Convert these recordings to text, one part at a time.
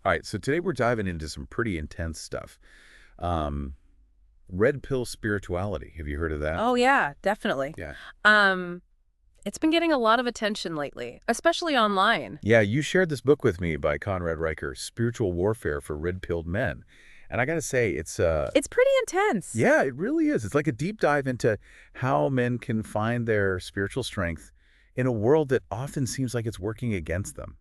All right, so today we're diving into some pretty intense stuff. Um, Red pill spirituality. Have you heard of that? Oh yeah, definitely. Yeah. Um, it's been getting a lot of attention lately, especially online. Yeah, you shared this book with me by Conrad Riker, Spiritual Warfare for Redpilled Men. And I got to say, It's pretty intense. yeah, it really is. It's like a deep dive into how men can find their spiritual strength in a world that often seems like it's working against them,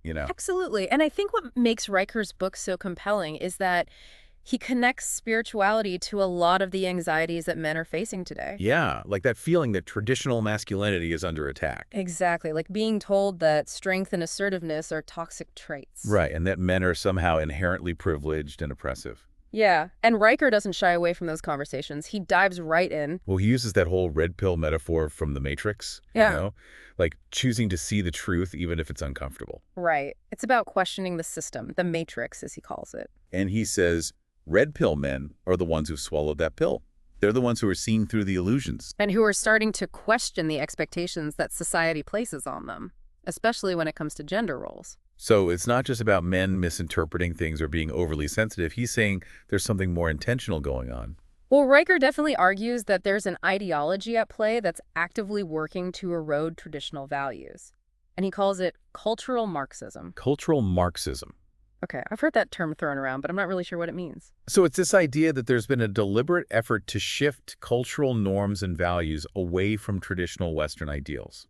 you know? Absolutely. And I think what makes Riker's book so compelling is that he connects spirituality to a lot of the anxieties that men are facing today. Yeah, like that feeling that traditional masculinity is under attack. Exactly, like being told that strength and assertiveness are toxic traits. Right, and that men are somehow inherently privileged and oppressive. Yeah, and Riker doesn't shy away from those conversations. He dives right in. Well, he uses that whole red pill metaphor from The Matrix, Yeah. like choosing to see the truth even if it's uncomfortable. Right. It's about questioning the system, the matrix, as he calls it. And he says, red pill men are the ones who've swallowed that pill. They're the ones who are seeing through the illusions. And who are starting to question the expectations that society places on them, especially when it comes to gender roles. So it's not just about men misinterpreting things or being overly sensitive. He's saying there's something more intentional going on. Well, Riker definitely argues that there's an ideology at play that's actively working to erode traditional values. And he calls it cultural Marxism. Cultural Marxism. Okay, I've heard that term thrown around, but I'm not really sure what it means. So it's this idea that there's been a deliberate effort to shift cultural norms and values away from traditional Western ideals.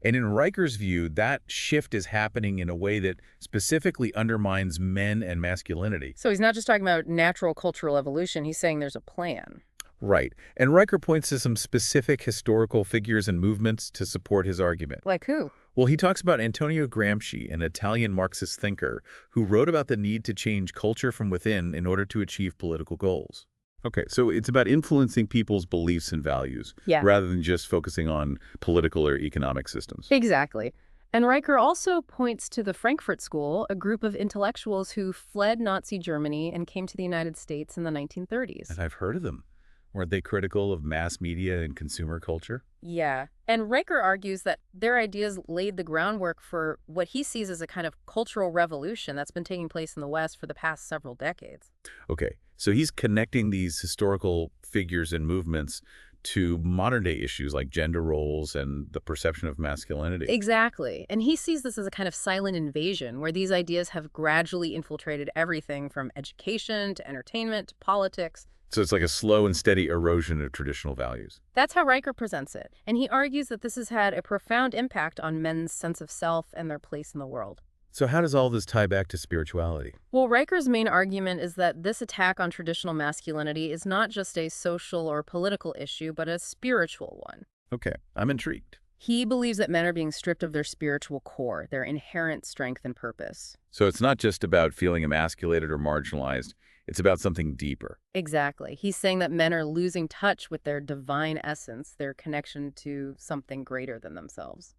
And in Riker's view, that shift is happening in a way that specifically undermines men and masculinity. So he's not just talking about natural cultural evolution, he's saying there's a plan. Right. And Riker points to some specific historical figures and movements to support his argument. Like who? Well, he talks about Antonio Gramsci, an Italian Marxist thinker who wrote about the need to change culture from within in order to achieve political goals. Okay, so it's about influencing people's beliefs and values Yeah. rather than just focusing on political or economic systems. Exactly. And Riker also points to the Frankfurt School, a group of intellectuals who fled Nazi Germany and came to the United States in the 1930s. And I've heard of them. Weren't they critical of mass media and consumer culture? Yeah. And Riker argues that their ideas laid the groundwork for what he sees as a kind of cultural revolution that's been taking place in the West for the past several decades. Okay, so he's connecting these historical figures and movements to modern-day issues like gender roles and the perception of masculinity. Exactly. And he sees this as a kind of silent invasion where these ideas have gradually infiltrated everything from education to entertainment to politics. So it's like a slow and steady erosion of traditional values. That's how Riker presents it, and he argues that this has had a profound impact on men's sense of self and their place in the world. So how does all this tie back to spirituality? Well, Riker's main argument is that this attack on traditional masculinity is not just a social or political issue, but a spiritual one. Okay, I'm intrigued. He believes that men are being stripped of their spiritual core, their inherent strength and purpose. So it's not just about feeling emasculated or marginalized. It's about something deeper. Exactly. He's saying that men are losing touch with their divine essence, their connection to something greater than themselves.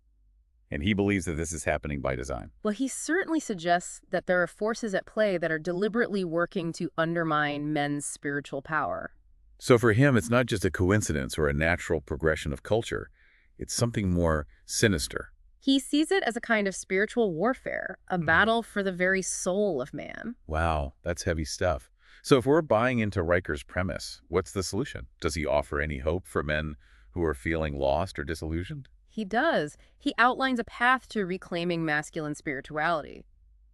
And he believes that this is happening by design. Well, he certainly suggests that there are forces at play that are deliberately working to undermine men's spiritual power. So for him, it's not just a coincidence or a natural progression of culture. It's something more sinister. He sees it as a kind of spiritual warfare, a battle for the very soul of man. Wow, that's heavy stuff. So if we're buying into Riker's premise, what's the solution? Does he offer any hope for men who are feeling lost or disillusioned? He does. He outlines a path to reclaiming masculine spirituality.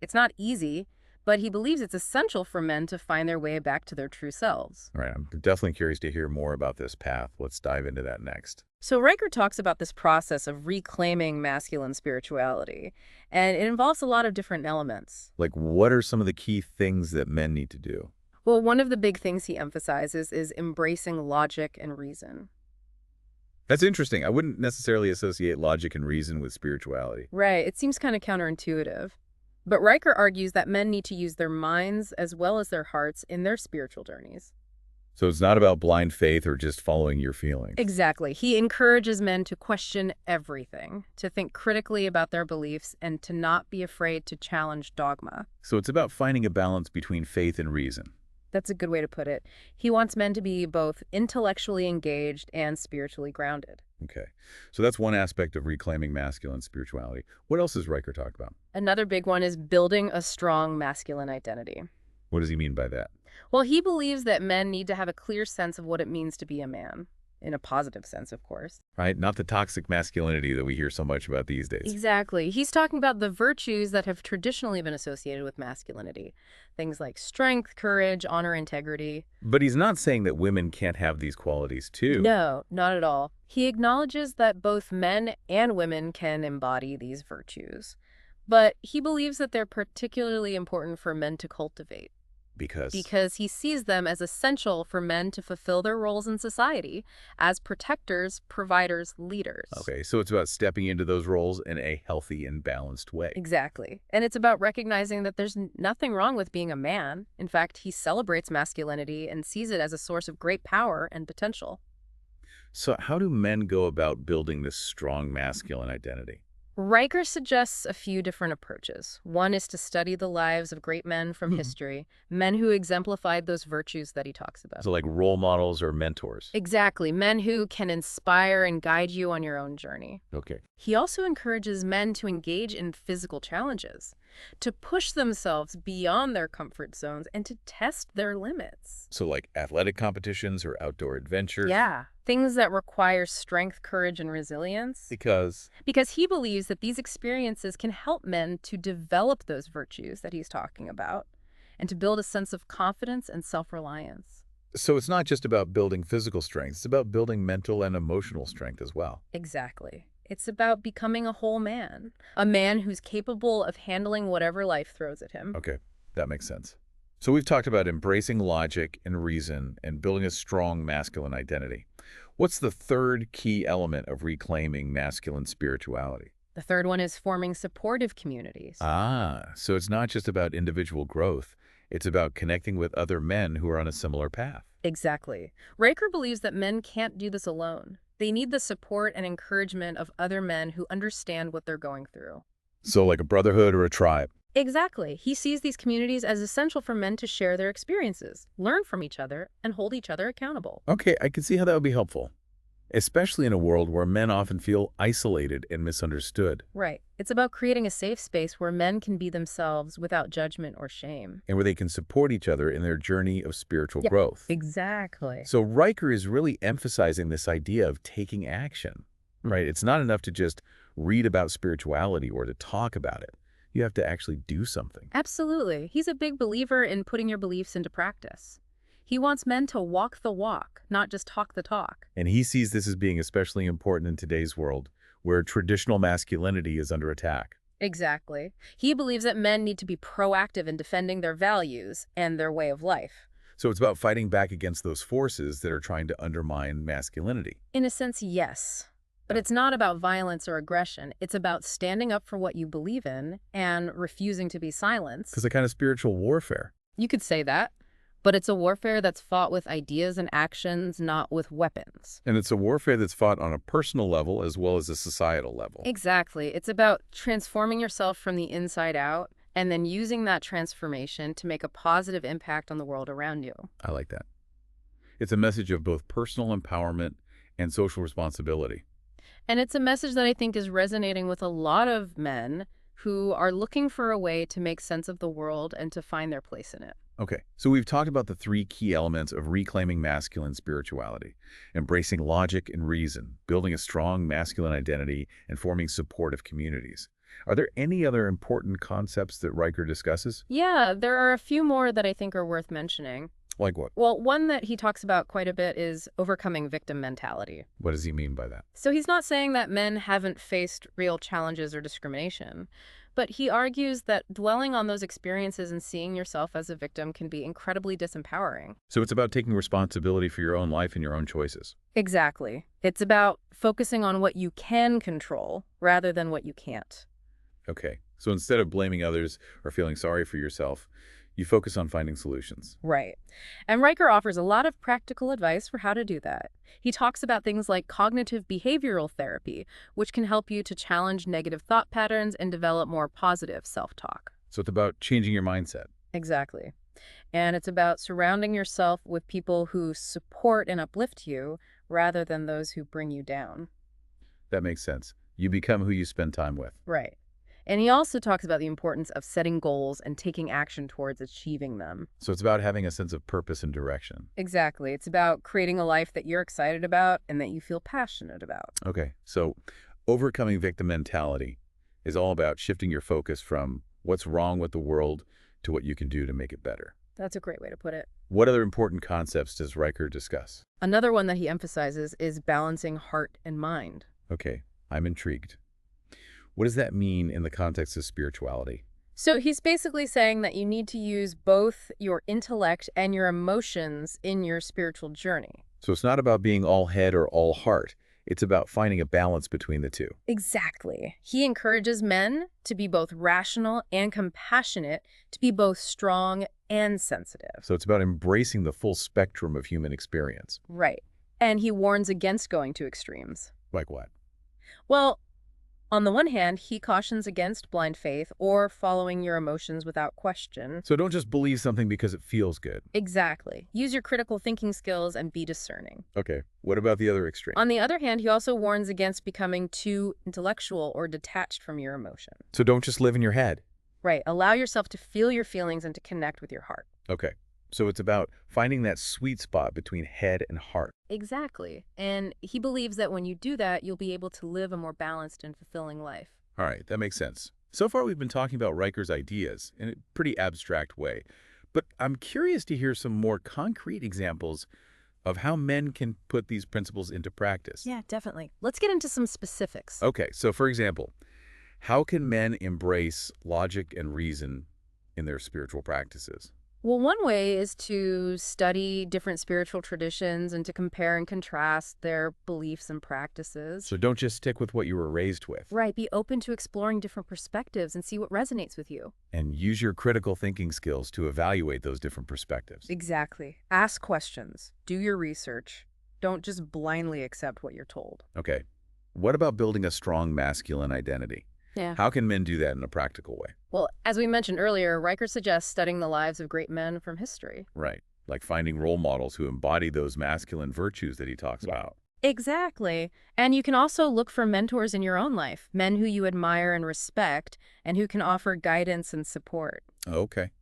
It's not easy, but he believes it's essential for men to find their way back to their true selves. All right, I'm definitely curious to hear more about this path. Let's dive into that next. So Riker talks about this process of reclaiming masculine spirituality, and it involves a lot of different elements. Like, what are some of the key things that men need to do? Well, one of the big things he emphasizes is embracing logic and reason. That's interesting. I wouldn't necessarily associate logic and reason with spirituality. Right, it seems kind of counterintuitive. But Riker argues that men need to use their minds as well as their hearts in their spiritual journeys. So it's not about blind faith or just following your feelings. Exactly. He encourages men to question everything, to think critically about their beliefs, and to not be afraid to challenge dogma. So it's about finding a balance between faith and reason. That's a good way to put it. He wants men to be both intellectually engaged and spiritually grounded. Okay. So that's one aspect of reclaiming masculine spirituality. What else does Riker talk about? Another big one is building a strong masculine identity. What does he mean by that? Well, he believes that men need to have a clear sense of what it means to be a man, in a positive sense, of course. Right? Not the toxic masculinity that we hear so much about these days. Exactly. He's talking about the virtues that have traditionally been associated with masculinity. Things like strength, courage, honor, integrity. But he's not saying that women can't have these qualities too. No, not at all. He acknowledges that both men and women can embody these virtues. But he believes that they're particularly important for men to cultivate, Because, because he sees them as essential for men to fulfill their roles in society as protectors, providers, leaders. okay, so it's about stepping into those roles in a healthy and balanced way. Exactly. And it's about recognizing that there's nothing wrong with being a man. In fact, he celebrates masculinity and sees it as a source of great power and potential. So how do men go about building this strong masculine identity? Riker suggests a few different approaches. One is to study the lives of great men from history, men who exemplified those virtues that he talks about. So like role models or mentors. Exactly, men who can inspire and guide you on your own journey. Okay. He also encourages men to engage in physical challenges, to push themselves beyond their comfort zones and to test their limits. So like athletic competitions or outdoor adventures. Yeah, things that require strength, courage, and resilience. Because, Because he believes that these experiences can help men to develop those virtues that he's talking about and to build a sense of confidence and self-reliance. so it's not just about building physical strength, it's about building mental and emotional strength as well. Exactly. It's about becoming a whole man, a man who's capable of handling whatever life throws at him. Okay, that makes sense. So we've talked about embracing logic and reason and building a strong masculine identity. What's the third key element of reclaiming masculine spirituality? The third one is forming supportive communities. Ah, so it's not just about individual growth. It's about connecting with other men who are on a similar path. Exactly. Riker believes that men can't do this alone. They need the support and encouragement of other men who understand what they're going through. So like a brotherhood or a tribe. Exactly. He sees these communities as essential for men to share their experiences, learn from each other, and hold each other accountable. Okay, I can see how that would be helpful, especially in a world where men often feel isolated and misunderstood, Right. It's about creating a safe space where men can be themselves without judgment or shame. and where they can support each other in their journey of spiritual Yeah, growth. exactly. So Riker is really emphasizing this idea of taking action, right? It's not enough to just read about spirituality or to talk about it. You have to actually do something. Absolutely. He's a big believer in putting your beliefs into practice. He wants men to walk the walk, not just talk the talk. And he sees this as being especially important in today's world, where traditional masculinity is under attack. Exactly. He believes that men need to be proactive in defending their values and their way of life. So it's about fighting back against those forces that are trying to undermine masculinity. In a sense, yes. But it's not about violence or aggression. It's about standing up for what you believe in and refusing to be silenced. Because a kind of spiritual warfare. You could say that. But it's a warfare that's fought with ideas and actions, not with weapons. And it's a warfare that's fought on a personal level as well as a societal level. Exactly. It's about transforming yourself from the inside out and then using that transformation to make a positive impact on the world around you. I like that. It's a message of both personal empowerment and social responsibility. And it's a message that I think is resonating with a lot of men who are looking for a way to make sense of the world and to find their place in it. Okay, so we've talked about the three key elements of reclaiming masculine spirituality: embracing logic and reason, building a strong masculine identity, and forming supportive communities. Are there any other important concepts that Riker discusses? Yeah, there are a few more that I think are worth mentioning. Like what? Well, one that he talks about quite a bit is overcoming victim mentality. What does he mean by that? So he's not saying that men haven't faced real challenges or discrimination, but he argues that dwelling on those experiences and seeing yourself as a victim can be incredibly disempowering. So it's about taking responsibility for your own life and your own choices. Exactly. It's about focusing on what you can control rather than what you can't. Okay, so instead of blaming others or feeling sorry for yourself, you focus on finding solutions. Right. And Riker offers a lot of practical advice for how to do that. He talks about things like cognitive behavioral therapy, which can help you to challenge negative thought patterns and develop more positive self-talk. So it's about changing your mindset. Exactly. And it's about surrounding yourself with people who support and uplift you rather than those who bring you down. That makes sense. You become who you spend time with. Right. And he also talks about the importance of setting goals and taking action towards achieving them. So it's about having a sense of purpose and direction. Exactly. It's about creating a life that you're excited about and that you feel passionate about. Okay, so overcoming victim mentality is all about shifting your focus from what's wrong with the world to what you can do to make it better. That's a great way to put it. What other important concepts does Riker discuss? Another one that he emphasizes is balancing heart and mind. Okay, I'm intrigued. What does that mean in the context of spirituality? So he's basically saying that you need to use both your intellect and your emotions in your spiritual journey. So it's not about being all head or all heart. It's about finding a balance between the two. Exactly. He encourages men to be both rational and compassionate, to be both strong and sensitive. So it's about embracing the full spectrum of human experience. Right. And he warns against going to extremes. Like what? Well, on the one hand, he cautions against blind faith or following your emotions without question. So don't just believe something because it feels good. Exactly. Use your critical thinking skills and be discerning. Okay, what about the other extreme? On the other hand, he also warns against becoming too intellectual or detached from your emotion. So don't just live in your head. Right. Allow yourself to feel your feelings and to connect with your heart. Okay, so it's about finding that sweet spot between head and heart. Exactly. And he believes that when you do that, you'll be able to live a more balanced and fulfilling life. All right, that makes sense. So far, we've been talking about Riker's ideas in a pretty abstract way, but I'm curious to hear some more concrete examples of how men can put these principles into practice. Yeah, definitely. Let's get into some specifics. Okay, so for example, how can men embrace logic and reason in their spiritual practices? Well, one way is to study different spiritual traditions and to compare and contrast their beliefs and practices. So don't just stick with what you were raised with. Right, be open to exploring different perspectives and see what resonates with you. And use your critical thinking skills to evaluate those different perspectives. Exactly. Ask questions. Do your research. Don't just blindly accept what you're told. Okay, what about building a strong masculine identity? Yeah. How can men do that in a practical way? Well, as we mentioned earlier, Riker suggests studying the lives of great men from history. Right, like finding role models who embody those masculine virtues that he talks about. Exactly. And you can also look for mentors in your own life, men who you admire and respect, and who can offer guidance and support. Okay.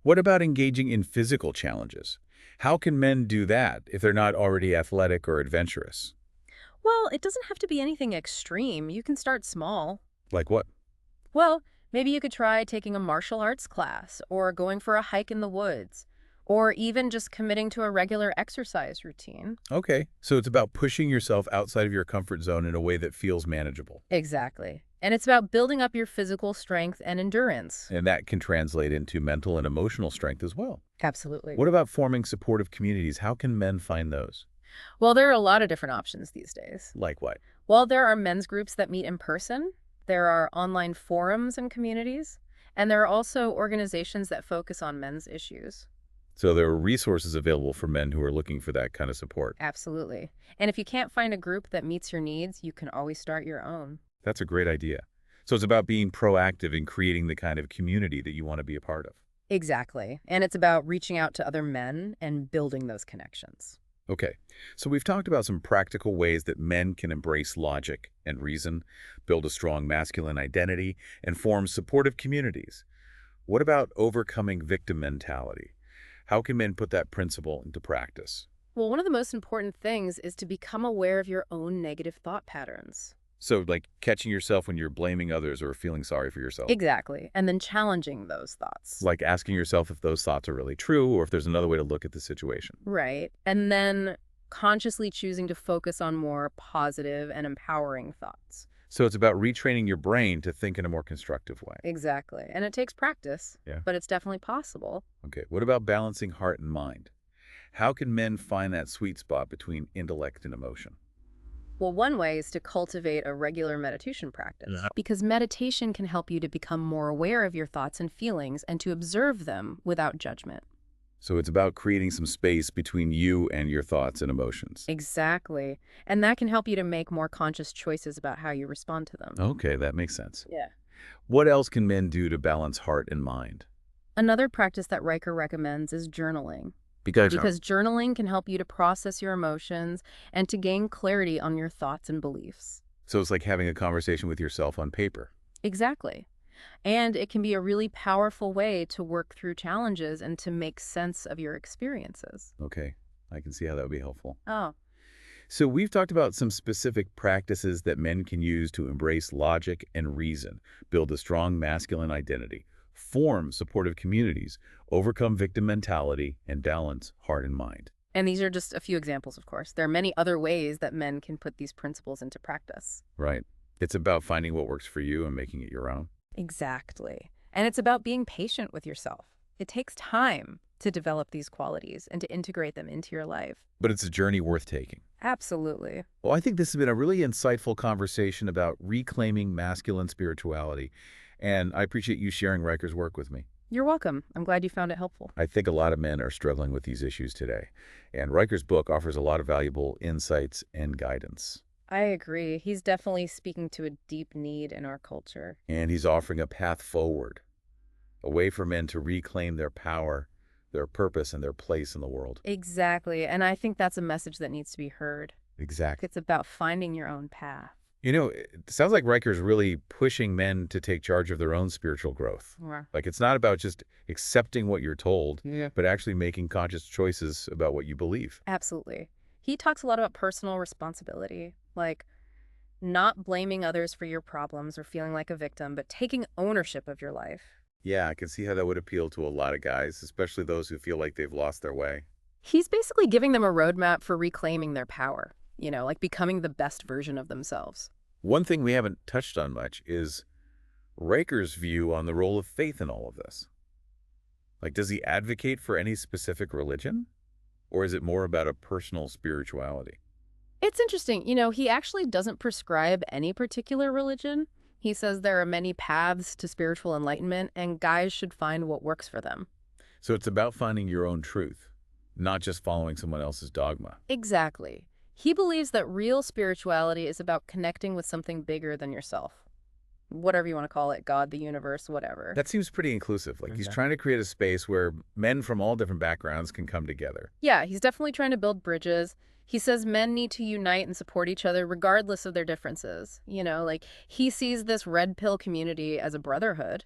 What about engaging in physical challenges? How can men do that if they're not already athletic or adventurous? Well, it doesn't have to be anything extreme. You can start small. Like what? Well, maybe you could try taking a martial arts class, or going for a hike in the woods, or even just committing to a regular exercise routine. Okay, so it's about pushing yourself outside of your comfort zone in a way that feels manageable. Exactly. And it's about building up your physical strength and endurance. And that can translate into mental and emotional strength as well. Absolutely. What about forming supportive communities? How can men find those? Well, there are a lot of different options these days. Like what? Well, there are men's groups that meet in person. There are online forums and communities. And there are also organizations that focus on men's issues. So there are resources available for men who are looking for that kind of support. Absolutely. And if you can't find a group that meets your needs, you can always start your own. That's a great idea. So it's about being proactive in creating the kind of community that you want to be a part of. Exactly. And it's about reaching out to other men and building those connections. Okay, so we've talked about some practical ways that men can embrace logic and reason, build a strong masculine identity, and form supportive communities. What about overcoming victim mentality? How can men put that principle into practice? Well, one of the most important things is to become aware of your own negative thought patterns. So, like catching yourself when you're blaming others or feeling sorry for yourself. Exactly. And then challenging those thoughts. Like asking yourself if those thoughts are really true or if there's another way to look at the situation. Right. And then consciously choosing to focus on more positive and empowering thoughts. So it's about retraining your brain to think in a more constructive way. Exactly. And it takes practice, Yeah. but it's definitely possible. Okay, what about balancing heart and mind? How can men find that sweet spot between intellect and emotion? Well, one way is to cultivate a regular meditation practice, Yeah. because meditation can help you to become more aware of your thoughts and feelings and to observe them without judgment. So it's about creating some space between you and your thoughts and emotions. Exactly. And that can help you to make more conscious choices about how you respond to them. Okay, that makes sense. Yeah. What else can men do to balance heart and mind? Another practice that Riker recommends is journaling. Because Journaling can help you to process your emotions and to gain clarity on your thoughts and beliefs. So it's like having a conversation with yourself on paper. Exactly. And it can be a really powerful way to work through challenges and to make sense of your experiences. Okay, I can see how that would be helpful. Oh, So we've talked about some specific practices that men can use to embrace logic and reason, build a strong masculine identity, form supportive communities, overcome victim mentality, and balance heart and mind. and these are just a few examples, of course. There are many other ways that men can put these principles into practice. Right. It's about finding what works for you and making it your own. Exactly. And it's about being patient with yourself. It takes time to develop these qualities and to integrate them into your life. But it's a journey worth taking. Absolutely. Well, I think this has been a really insightful conversation about reclaiming masculine spirituality, and I appreciate you sharing Riker's work with me. You're welcome. I'm glad you found it helpful. I think a lot of men are struggling with these issues today, and Riker's book offers a lot of valuable insights and guidance. I agree. He's definitely speaking to a deep need in our culture. And he's offering a path forward, a way for men to reclaim their power, their purpose, and their place in the world. Exactly. And I think that's a message that needs to be heard. Exactly. It's about finding your own path. You know, it sounds like Riker's really pushing men to take charge of their own spiritual growth. Yeah. Like, it's not about just accepting what you're told, Yeah. but actually making conscious choices about what you believe. Absolutely. He talks a lot about personal responsibility, like not blaming others for your problems or feeling like a victim, but taking ownership of your life. Yeah, I can see how that would appeal to a lot of guys, especially those who feel like they've lost their way. He's basically giving them a roadmap for reclaiming their power, like becoming the best version of themselves. One thing we haven't touched on much is Riker's view on the role of faith in all of this. Like, does he advocate for any specific religion? Or is it more about a personal spirituality? It's interesting. He actually doesn't prescribe any particular religion. He says there are many paths to spiritual enlightenment, and guys should find what works for them. So it's about finding your own truth, not just following someone else's dogma. Exactly. He believes that real spirituality is about connecting with something bigger than yourself. Whatever you want to call it, God, the universe, whatever. That seems pretty inclusive. Like, he's trying to create a space where men from all different backgrounds can come together. Yeah, he's definitely trying to build bridges. He says men need to unite and support each other regardless of their differences. He sees this red pill community as a brotherhood,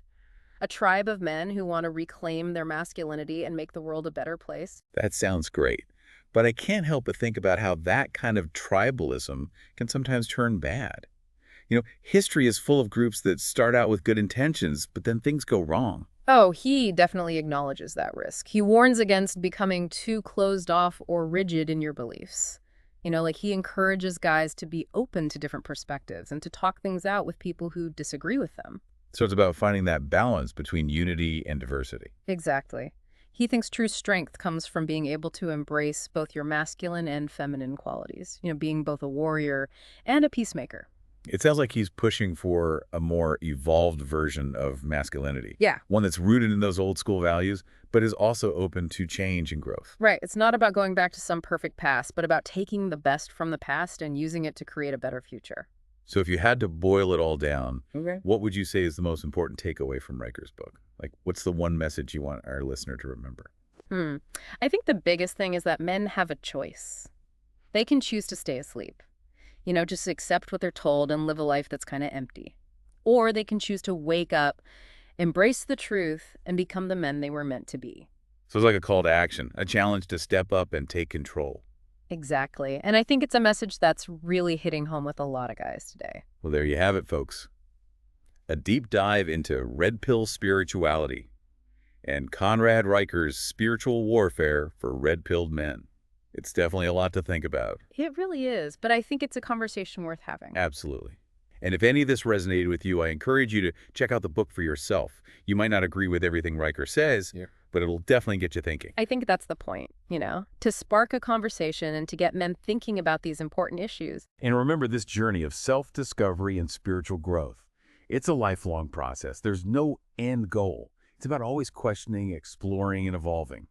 a tribe of men who want to reclaim their masculinity and make the world a better place. That sounds great. But I can't help but think about how that kind of tribalism can sometimes turn bad. History is full of groups that start out with good intentions, but then things go wrong. Oh, he definitely acknowledges that risk. He warns against becoming too closed off or rigid in your beliefs. He encourages guys to be open to different perspectives and to talk things out with people who disagree with them. So it's about finding that balance between unity and diversity. Exactly. He thinks true strength comes from being able to embrace both your masculine and feminine qualities, being both a warrior and a peacemaker. It sounds like he's pushing for a more evolved version of masculinity. Yeah. One that's rooted in those old school values, but is also open to change and growth. Right. It's not about going back to some perfect past, but about taking the best from the past and using it to create a better future. So if you had to boil it all down, Okay. what would you say is the most important takeaway from Riker's book? Like, what's the one message you want our listener to remember? I think the biggest thing is that men have a choice. They can choose to stay asleep. Just accept what they're told and live a life that's kind of empty. Or they can choose to wake up, embrace the truth, and become the men they were meant to be. So it's like a call to action, a challenge to step up and take control. Exactly. And I think it's a message that's really hitting home with a lot of guys today. Well, there you have it, folks. A deep dive into red pill spirituality and Conrad Riker's spiritual warfare for red-pilled men. It's definitely a lot to think about. It really is, but I think it's a conversation worth having. Absolutely. And if any of this resonated with you, I encourage you to check out the book for yourself. You might not agree with everything Riker says, but it'll definitely get you thinking. I think that's the point, to spark a conversation and to get men thinking about these important issues. And remember this journey of self-discovery and spiritual growth. It's a lifelong process. There's no end goal. It's about always questioning, exploring, and evolving.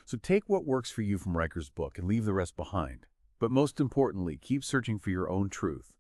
So take what works for you from Riker's book and leave the rest behind. But most importantly, keep searching for your own truth.